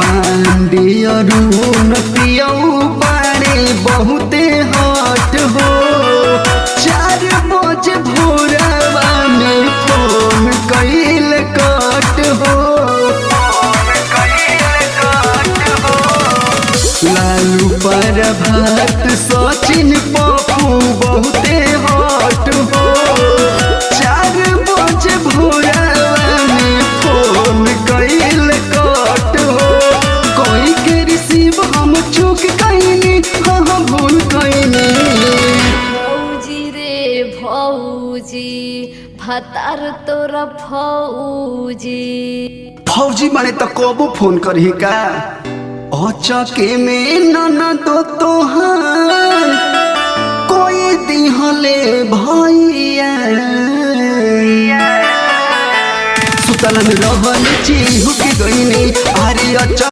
पांडे अरुण पियऊ बारे बहुते हट हो 4 बजे भोरवा में फोन कइल कट हो लालू प्रभात सचिन पप्पू बहुते हट हो 4 बजे भोरवा में फोन कइल कट हो कोई के रिसीव हम चूक कइनी हाँ भूल कइनी भौजी रे भौजी भतार तोरा फौजी फौजी माने तो कबो फोन करही का अचके में ननदो तोहार कोई दिहले भैया सुतलन रहल चिहुक गइनी अरे